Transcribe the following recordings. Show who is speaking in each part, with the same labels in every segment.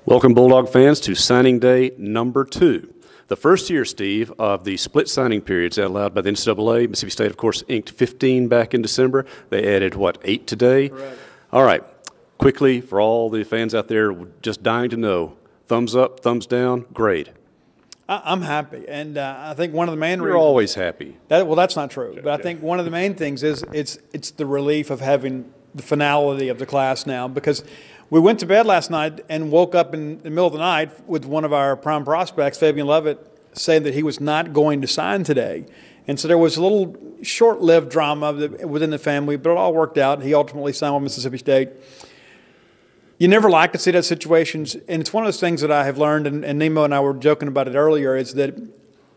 Speaker 1: Welcome, Bulldog fans, to signing day number 2. The first year, Steve, of the split signing periods that allowed by the NCAA. Mississippi State, of course, inked 15 back in December. They added, 8 today?
Speaker 2: Correct.
Speaker 1: All right. Quickly, for all the fans out there just dying to know, thumbs up, thumbs down, grade.
Speaker 2: I'm happy, and I think one of the main reasons.
Speaker 1: You're always happy.
Speaker 2: That's not true. But I think one of the main things is it's the relief of having the finality of the class now, because we went to bed last night and woke up in the middle of the night with one of our prime prospects, Fabian Lovett, saying that he was not going to sign today. And so there was a little short-lived drama within the family, but it all worked out. He ultimately signed with Mississippi State. You never like to see that situations, and it's one of those things that I have learned, and Nemo and I were joking about it earlier, is that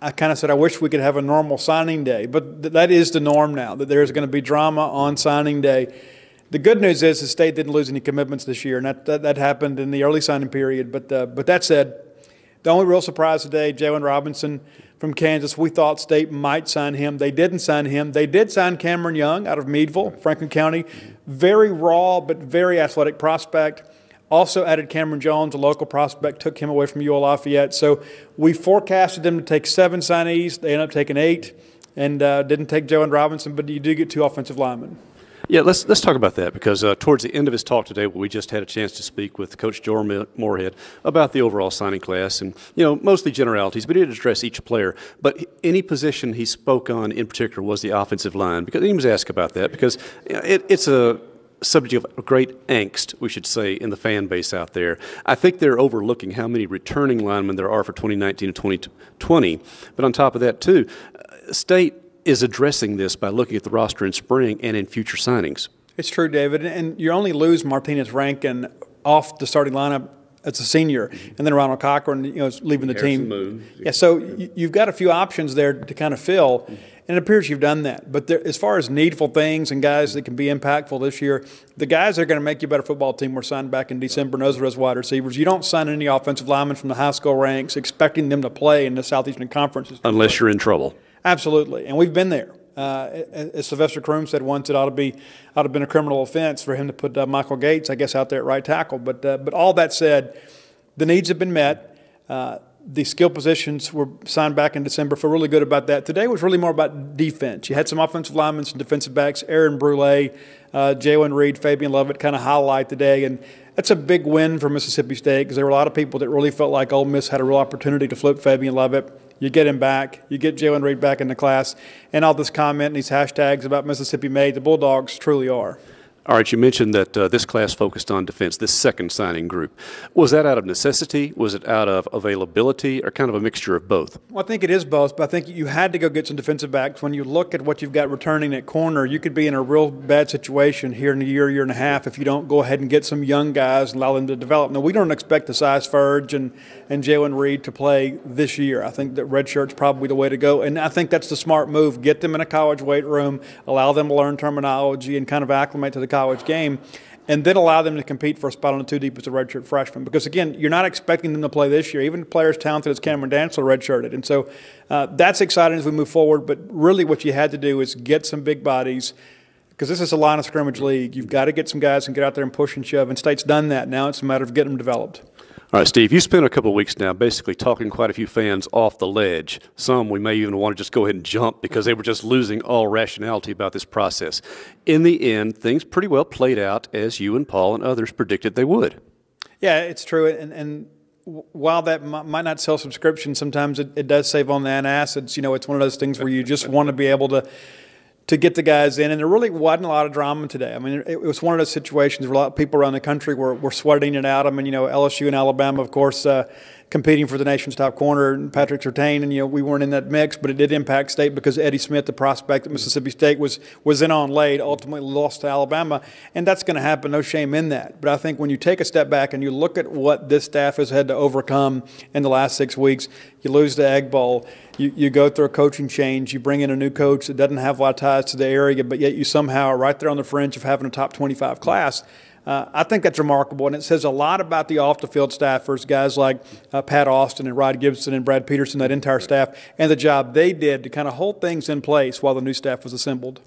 Speaker 2: I kind of said I wish we could have a normal signing day, but that is the norm now, that there's going to be drama on signing day. The good news is the State didn't lose any commitments this year, and that happened in the early signing period. But that said, the only real surprise today, Jalen Robinson from Kansas, we thought State might sign him. They didn't sign him. They did sign Cameron Young out of Meadville, Franklin County. Very raw but very athletic prospect. Also added Cameron Jones, a local prospect, took him away from UL Lafayette. So we forecasted them to take 7 signees. They ended up taking 8 and didn't take Jalen Robinson, but you do get 2 offensive linemen.
Speaker 1: Yeah, let's talk about that, because towards the end of his talk today, we just had a chance to speak with Coach Joe Moorhead about the overall signing class, and mostly generalities, but he did address each player. But any position he spoke on in particular was the offensive line, because he was asked about that, because it's a subject of great angst, we should say, in the fan base out there. I think they're overlooking how many returning linemen there are for 2019 and 2020. But on top of that, too, State is addressing this by looking at the roster in spring and in future signings.
Speaker 2: It's true, David, and you only lose Martinez Rankin off the starting lineup as a senior, and then Ronald Cochran, is leaving the team.
Speaker 1: Moon.
Speaker 2: Yeah, so you've got a few options there to kind of fill, and it appears you've done that. But as far as needful things and guys that can be impactful this year, the guys that are going to make you a better football team were signed back in December, and those are as wide receivers. You don't sign any offensive linemen from the high school ranks expecting them to play in the Southeastern Conference.
Speaker 1: Unless you're in trouble. Absolutely,
Speaker 2: and we've been there. As Sylvester Croom said once, it ought to have been a criminal offense for him to put Michael Gates, I guess, out there at right tackle. But all that said, the needs have been met. The skill positions were signed back in December. Feel really good about that. Today was really more about defense. You had some offensive linemen, some defensive backs, Aaron Brule, Jalen Reed, Fabian Lovett kind of highlight today. And that's a big win for Mississippi State, because there were a lot of people that really felt like Ole Miss had a real opportunity to flip Fabian Lovett. You get him back. You get Jalen Reed back in the class. And all this comment and these hashtags about Mississippi made, the Bulldogs truly are.
Speaker 1: All right, you mentioned that this class focused on defense, this second signing group. Was that out of necessity? Was it out of availability, or kind of a mixture of both?
Speaker 2: Well, I think it is both, but I think you had to go get some defensive backs. When you look at what you've got returning at corner, you could be in a real bad situation here in a year and a half if you don't go ahead and get some young guys and allow them to develop. Now, we don't expect the size Furge and Jalen Reed to play this year. I think that redshirt's probably the way to go, and I think that's the smart move. Get them in a college weight room, allow them to learn terminology and kind of acclimate to the college game, and then allow them to compete for a spot on the 2 deep as a redshirt freshman. Because, again, you're not expecting them to play this year. Even players talented as Cameron Dantzler redshirted. And so that's exciting as we move forward. But really what you had to do is get some big bodies, because this is a line of scrimmage league. You've got to get some guys and get out there and push and shove. And State's done that. Now it's a matter of getting them developed.
Speaker 1: All right, Steve, you spent a couple of weeks now basically talking quite a few fans off the ledge. Some we may even want to just go ahead and jump because they were just losing all rationality about this process. In the end, things pretty well played out as you and Paul and others predicted they would.
Speaker 2: Yeah, it's true. And while that might not sell subscriptions, sometimes it does save on the antacids. It's one of those things where you just want to be able to get the guys in, and there really wasn't a lot of drama today. I mean, it was one of those situations where a lot of people around the country were sweating it out. I mean, LSU and Alabama, of course, competing for the nation's top corner, and Patrick Surtain, and we weren't in that mix, but it did impact State because Eddie Smith, the prospect that Mississippi State was in on late, ultimately lost to Alabama, and that's going to happen, no shame in that. But I think when you take a step back and you look at what this staff has had to overcome in the last 6 weeks, you lose the Egg Bowl, you go through a coaching change, you bring in a new coach that doesn't have a lot of ties to the area, but yet you somehow are right there on the fringe of having a top 25 class. I think that's remarkable, and it says a lot about the off-the-field staffers, guys like Pat Austin and Rod Gibson and Brad Peterson, that entire staff, and the job they did to kind of hold things in place while the new staff was assembled.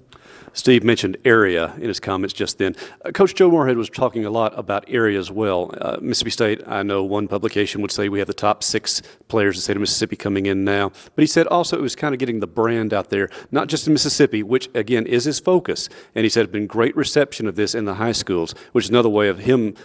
Speaker 1: Steve mentioned area in his comments just then. Coach Joe Moorhead was talking a lot about area as well. Mississippi State, I know one publication would say we have the top 6 players in the state of Mississippi coming in now. But he said also it was kind of getting the brand out there, not just in Mississippi, which, again, is his focus. And he said it's been great reception of this in the high schools, which is another way of him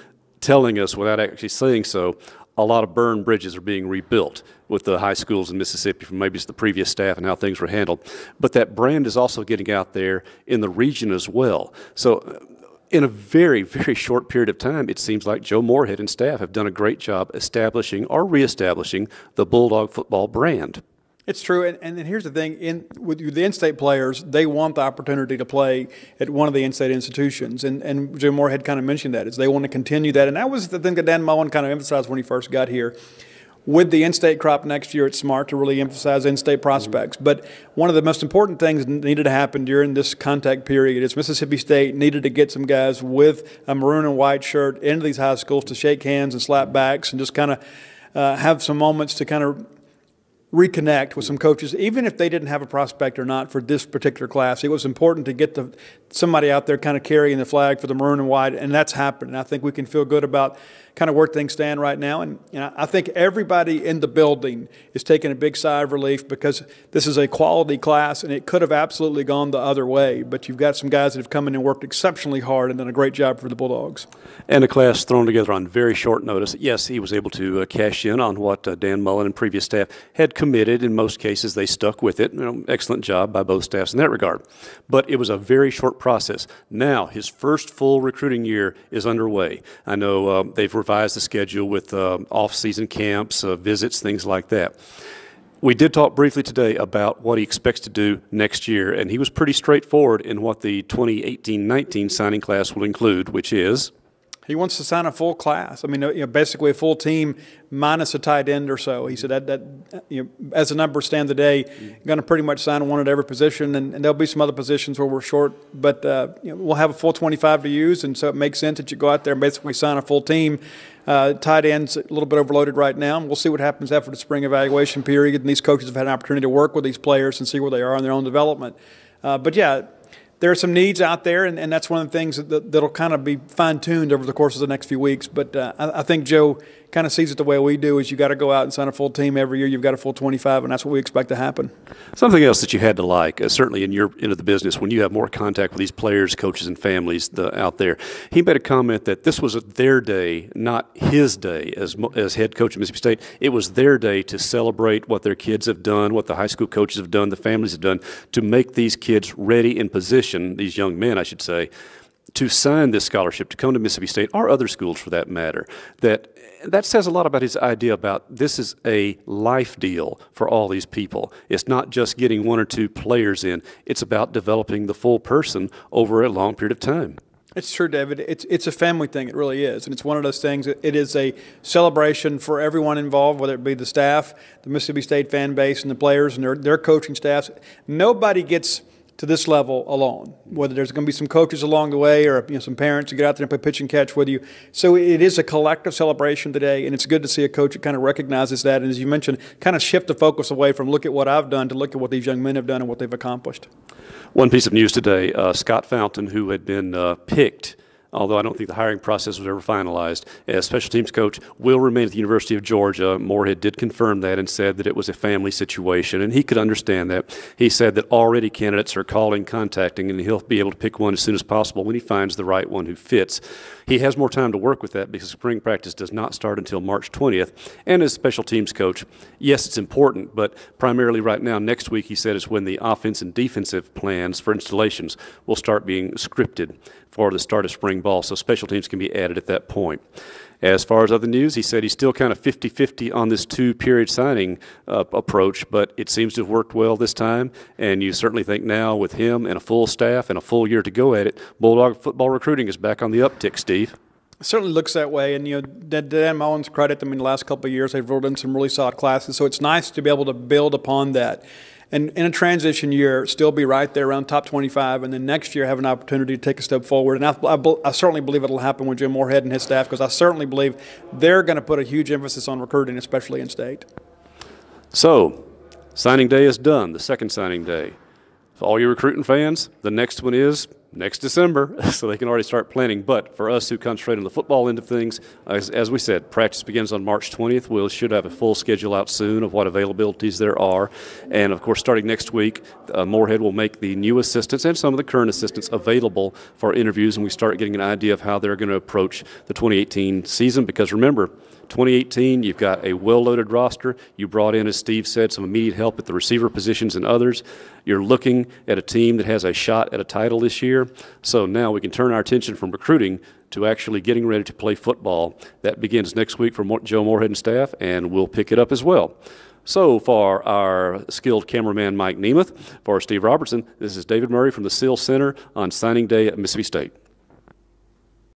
Speaker 1: telling us, without actually saying so, a lot of burned bridges are being rebuilt with the high schools in Mississippi from maybe it's the previous staff and how things were handled. But that brand is also getting out there in the region as well. So in a very, very short period of time, it seems like Joe Moorhead and staff have done a great job establishing or reestablishing the Bulldog football brand.
Speaker 2: It's true, and here's the thing: with the in-state players, they want the opportunity to play at one of the in-state institutions, and Jim Moore had kind of mentioned that, is they want to continue that, and that was the thing that Dan Mullen kind of emphasized when he first got here. With the in-state crop next year, it's smart to really emphasize in-state prospects. But one of the most important things that needed to happen during this contact period is Mississippi State needed to get some guys with a maroon and white shirt into these high schools to shake hands and slap backs and just kind of have some moments to kind of reconnect with some coaches, even if they didn't have a prospect or not for this particular class. It was important to get somebody out there kind of carrying the flag for the maroon and white, and that's happened. And I think we can feel good about kind of where things stand right now. And I think everybody in the building is taking a big sigh of relief because this is a quality class, and it could have absolutely gone the other way. But you've got some guys that have come in and worked exceptionally hard and done a great job for the Bulldogs.
Speaker 1: And a class thrown together on very short notice. Yes, he was able to cash in on what Dan Mullen and previous staff had committed. In most cases, they stuck with it. Excellent job by both staffs in that regard. But it was a very short process. Now, his first full recruiting year is underway. I know they've revised the schedule with off-season camps, visits, things like that. We did talk briefly today about what he expects to do next year, and he was pretty straightforward in what the 2018-19 signing class will include, which is?
Speaker 2: He wants to sign a full class. I mean, basically a full team minus a tight end or so. He said that as the numbers stand today, going to pretty much sign one at every position, and there'll be some other positions where we're short, but we'll have a full 25 to use, and so it makes sense that you go out there and basically sign a full team. Tight ends a little bit overloaded right now. We'll see what happens after the spring evaluation period, and these coaches have had an opportunity to work with these players and see where they are in their own development. But yeah, there are some needs out there, and that's one of the things that'll kind of be fine-tuned over the course of the next few weeks. But I think Joe kind of sees it the way we do, is you got to go out and sign a full team every year. You've got a full 25, and that's what we expect to happen. Something
Speaker 1: else that you had to like, certainly in your end of the business, when you have more contact with these players, coaches, and families out there, he made a comment that this was their day, not his day as head coach of Mississippi State. It was their day to celebrate what their kids have done, what the high school coaches have done, the families have done, to make these kids ready in position, these young men, I should say, to sign this scholarship, to come to Mississippi State, or other schools for that matter. That says a lot about his idea about this is a life deal for all these people. It's not just getting one or two players in. It's about developing the full person over a long period of time.
Speaker 2: It's true, David. It's a family thing. It really is. And it's one of those things. It is a celebration for everyone involved, whether it be the staff, the Mississippi State fan base, and the players and their coaching staffs. Nobody gets to this level alone, whether there's going to be some coaches along the way or some parents to get out there and play pitch and catch with you. So it is a collective celebration today, and it's good to see a coach that kind of recognizes that, and as you mentioned, kind of shift the focus away from look at what I've done to look at what these young men have done and what they've accomplished.
Speaker 1: One piece of news today, Scott Fountain, who had been picked, although I don't think the hiring process was ever finalized, as special teams coach, will remain at the University of Georgia. Moorhead did confirm that and said that it was a family situation, and he could understand that. He said that already candidates are calling, contacting, and he'll be able to pick one as soon as possible when he finds the right one who fits. He has more time to work with that because spring practice does not start until March 20th. And as special teams coach, yes, it's important, but primarily right now, next week, he said, is when the offense and defensive plans for installations will start being scripted for the start of spring ball, so special teams can be added at that point. As far as other news, he said he's still kind of 50-50 on this two-period signing approach, but it seems to have worked well this time, and you certainly think now with him and a full staff and a full year to go at it, Bulldog football recruiting is back on the uptick, Steve.
Speaker 2: It certainly looks that way, and Dan Mullen's credit them in the last couple of years. They've rolled in some really solid classes, so it's nice to be able to build upon that. And in a transition year, still be right there around top 25, and then next year have an opportunity to take a step forward. And I certainly believe it will happen with Jim Moorhead and his staff, because I certainly believe they're going to put a huge emphasis on recruiting, especially in state.
Speaker 1: So, signing day is done, the second signing day. For all you recruiting fans, the next one is next December, so they can already start planning. But for us who concentrate on the football end of things, as we said, practice begins on March 20th. We should have a full schedule out soon of what availabilities there are. And, of course, starting next week, Moorhead will make the new assistants and some of the current assistants available for interviews, and we start getting an idea of how they're going to approach the 2018 season. Because, remember, 2018, you've got a well-loaded roster. You brought in, as Steve said, some immediate help at the receiver positions and others. You're looking at a team that has a shot at a title this year. So now we can turn our attention from recruiting to actually getting ready to play football. That begins next week for Joe Moorhead and staff, and we'll pick it up as well. So for our skilled cameraman Mike Nemeth, for Steve Robertson, this is David Murray from the Seal Center on signing day at Mississippi State.